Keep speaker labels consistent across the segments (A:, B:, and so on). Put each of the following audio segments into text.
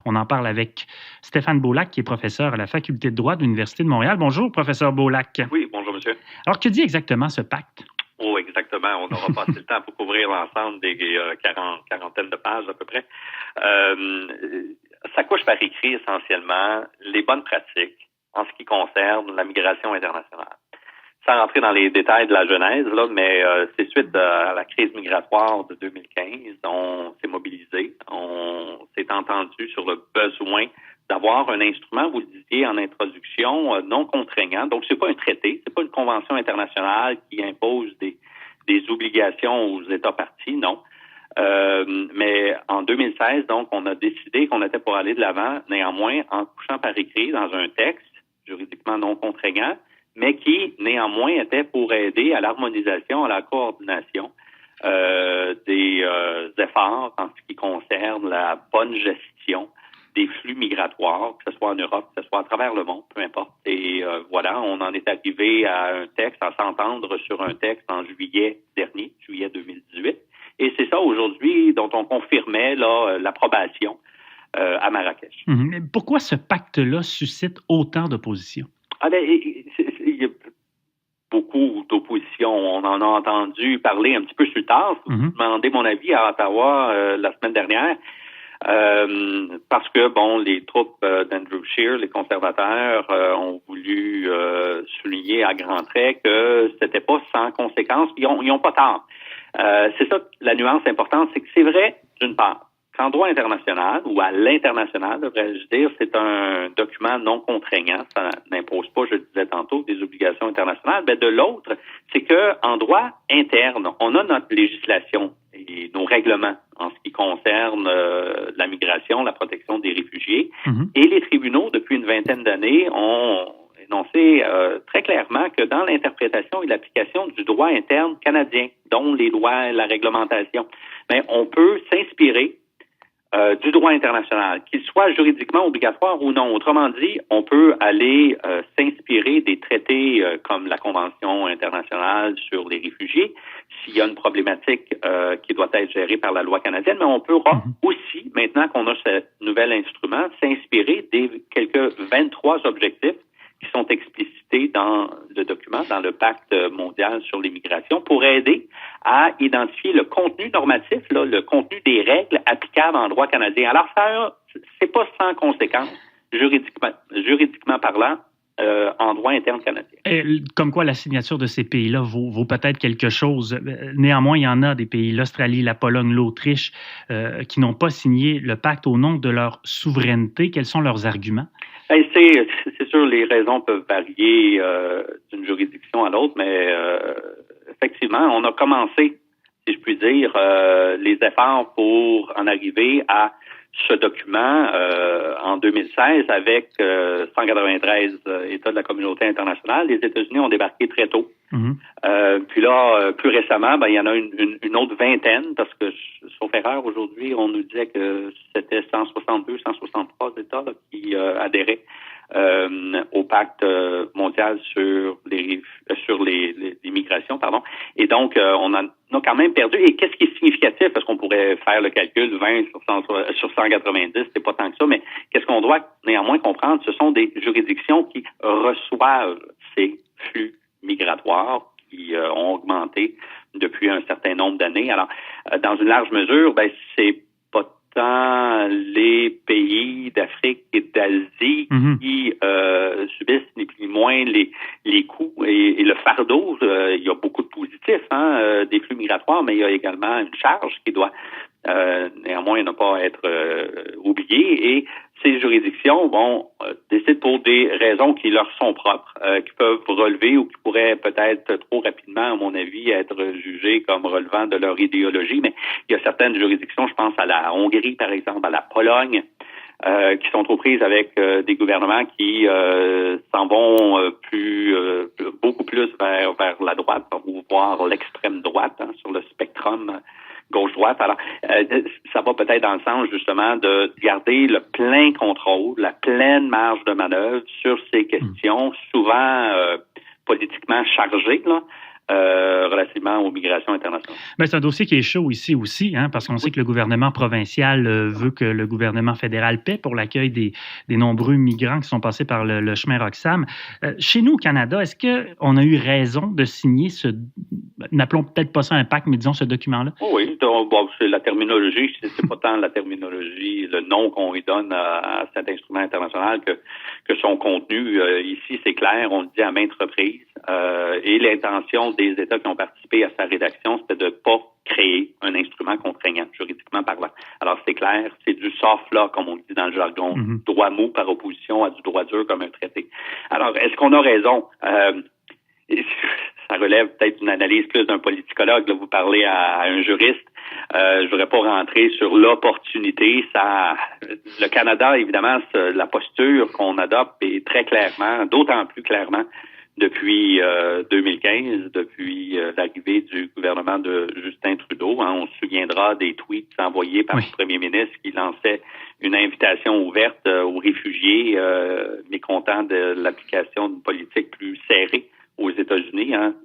A: On en parle avec Stéphane Beaulac, qui est professeur à la Faculté de droit de l'Université de Montréal. Bonjour, professeur Beaulac.
B: Oui, bonjour, monsieur.
A: Alors, que dit exactement ce pacte?
B: Oh, exactement. On n'aura pas assez le temps pour couvrir l'ensemble des quarantaine de pages à peu près. Ça couche par écrit essentiellement les bonnes pratiques en ce qui concerne la migration internationale. Sans rentrer dans les détails de la genèse, là, mais c'est suite à la crise migratoire de 2015, on s'est mobilisé, on s'est entendu sur le besoin d'avoir un instrument, vous le disiez en introduction, non contraignant. Donc, c'est pas un traité, c'est pas une convention internationale qui impose des obligations aux États parties, non. Mais en 2016, donc, on a décidé qu'on était pour aller de l'avant, néanmoins, en couchant par écrit dans un texte juridiquement non contraignant, mais qui, néanmoins, était pour aider à l'harmonisation, à la coordination des efforts en ce qui concerne la bonne gestion des flux migratoires, que ce soit en Europe, que ce soit à travers le monde, peu importe. Et voilà, on en est arrivé à un texte, à s'entendre sur un texte en juillet dernier, juillet 2018. Et c'est ça aujourd'hui dont on confirmait là l'approbation à Marrakech.
A: Mais pourquoi ce pacte-là suscite autant d'opposition?
B: Il y a beaucoup d'opposition. On en a entendu parler un petit peu sur le tard. Vous demandez mon avis à Ottawa la semaine dernière. Parce que, bon, les troupes d'Andrew Scheer, les conservateurs, ont voulu souligner à grands traits que c'était pas sans conséquences. Ils ont pas tort. C'est ça, la nuance importante, c'est que c'est vrai, d'une part, qu'en droit international, ou à l'international, devrais-je dire, c'est un document non contraignant. Ça n'impose pas, je le disais tantôt, des obligations internationales. Mais de l'autre, c'est que en droit interne, on a notre législation et nos règlements en ce qui concerne la migration, la protection des réfugiés. Et les tribunaux, depuis une vingtaine d'années, ont énoncé très clairement que dans l'interprétation et l'application du droit interne canadien, dont les lois et la réglementation, ben, on peut s'inspirer du droit international, qu'il soit juridiquement obligatoire ou non. Autrement dit, on peut aller s'inspirer des traités comme la Convention internationale sur les réfugiés, s'il y a une problématique qui doit être gérée par la loi canadienne, mais on pourra aussi, maintenant qu'on a ce nouvel instrument, s'inspirer des quelques 23 objectifs qui sont explicités dans le document, dans le pacte mondial sur l'immigration, pour aider à identifier le contenu normatif, là, le contenu des règles applicables en droit canadien. Alors, ça, c'est pas sans conséquence, juridiquement parlant, en droit interne canadien.
A: Comme quoi la signature de ces pays-là vaut peut-être quelque chose. Néanmoins, il y en a des pays, l'Australie, la Pologne, l'Autriche, qui n'ont pas signé le pacte au nom de leur souveraineté. Quels sont leurs arguments?
B: C'est sûr, les raisons peuvent varier d'une juridiction à l'autre, mais effectivement, on a commencé, si je puis dire, les efforts pour en arriver à ce document en 2016 avec 193 États de la communauté internationale. Les États-Unis ont débarqué très tôt. Puis là, plus récemment, ben, il y en a une autre vingtaine, parce que, sauf erreur, aujourd'hui, on nous disait que c'était 162, 163 États là, qui adhéraient au pacte mondial sur les migrations, pardon. Et donc, on en a quand même perdu. Et qu'est-ce qui est significatif? Parce qu'on pourrait faire le calcul 20 sur 190, c'est pas tant que ça, mais qu'est-ce qu'on doit néanmoins comprendre? Ce sont des juridictions qui reçoivent ces flux migratoires qui ont augmenté depuis un certain nombre d'années. Alors, dans une large mesure, ben, c'est pas tant les pays d'Afrique et d'Asie qui subissent ni plus ni moins les coûts et le fardeau. Il y a beaucoup de positifs, des flux migratoires, mais il y a également une charge qui doit néanmoins ne pas être oubliée. Et ces juridictions décident pour des raisons qui leur sont propres, qui peuvent relever ou qui pourraient peut-être trop rapidement, à mon avis, être jugées comme relevant de leur idéologie. Mais il y a certaines juridictions, je pense à la Hongrie, par exemple, à la Pologne, qui sont trop prises avec des gouvernements qui s'en vont beaucoup plus vers la droite, ou voire l'extrême droite sur le spectrum gauche-droite. Alors, ça va peut-être dans le sens, justement, de garder le plein contrôle, la pleine marge de manœuvre sur ces questions, souvent politiquement chargées, là, relativement aux migrations internationales.
A: Bien, c'est un dossier qui est chaud ici aussi, hein, parce qu'on sait que le gouvernement provincial veut que le gouvernement fédéral paie pour l'accueil des nombreux migrants qui sont passés par le chemin Roxham. Chez nous, au Canada, est-ce qu'on a eu raison de signer n'appelons peut-être pas ça un pacte, mais disons ce document-là?
B: Oui, bon, c'est la terminologie, c'est pas tant la terminologie, le nom qu'on lui donne à cet instrument international que son contenu. Ici, c'est clair, on le dit à maintes reprises. Et l'intention des États qui ont participé à sa rédaction, c'était de ne pas créer un instrument contraignant, juridiquement parlant. Alors, c'est clair, c'est du soft law, comme on dit dans le jargon, droit mou par opposition à du droit dur comme un traité. Alors, est-ce qu'on a raison? Ça relève peut-être d'une analyse plus d'un politicologue. Là, vous parlez à un juriste. Je voudrais pas rentrer sur l'opportunité. Le Canada, évidemment, la posture qu'on adopte est très clairement, d'autant plus clairement, depuis 2015, depuis l'arrivée du gouvernement de Justin Trudeau. Hein, on se souviendra des tweets envoyés par le premier ministre qui lançait une invitation ouverte aux réfugiés mécontents de l'application d'une politique plus serrée aux États-Unis, hein,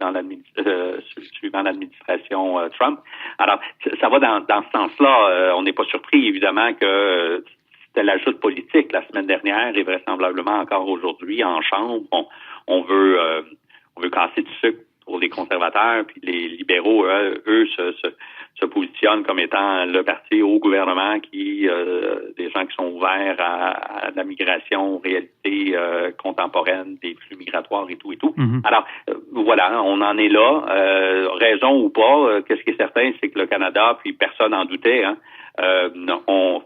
B: suivant l'administration Trump. Alors, ça va dans ce sens-là. On n'est pas surpris, évidemment, que c'était l'ajout politique la semaine dernière et vraisemblablement encore aujourd'hui en Chambre. On veut casser du sucre pour les conservateurs, puis les libéraux, eux se positionnent comme étant le parti au gouvernement des gens qui sont ouverts à la migration aux réalités contemporaines, des flux migratoires et tout. Mm-hmm. Alors, voilà, on en est là. Raison ou pas, qu'est-ce qui est certain, c'est que le Canada, puis personne n'en doutait, hein,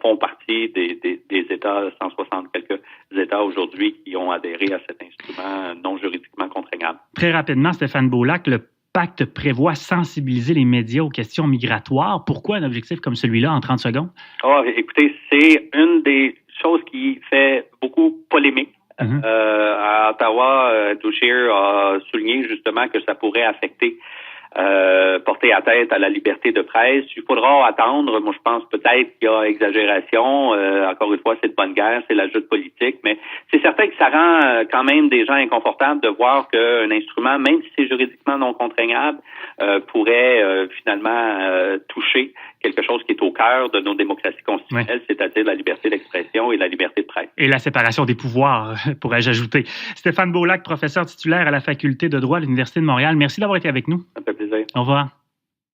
B: font partie des États, 160 quelques États aujourd'hui qui ont adhéré à cet instrument non juridiquement contraignable.
A: Très rapidement, Stéphane Beaulac, le pacte prévoit sensibiliser les médias aux questions migratoires. Pourquoi un objectif comme celui-là en 30 secondes?
B: Écoutez, c'est une des choses qui fait beaucoup polémique. Mm-hmm. À Ottawa, Doucher a souligné justement que ça pourrait affecter porter atteinte à la liberté de presse. Il faudra attendre. Moi, je pense peut-être qu'il y a exagération. Encore une fois, c'est de bonne guerre, c'est l'ajout politique, mais c'est certain que ça rend quand même des gens inconfortables de voir qu'un instrument, même si c'est juridiquement non contraignable, pourrait finalement toucher quelque chose qui est au cœur de nos démocraties constitutionnelles, c'est-à-dire la liberté d'expression et la liberté de presse.
A: Et la séparation des pouvoirs, pourrais-je ajouter. Stéphane Beaulac, professeur titulaire à la Faculté de droit de l'Université de Montréal, merci d'avoir été avec nous.
B: Ça me fait plaisir.
A: Au revoir.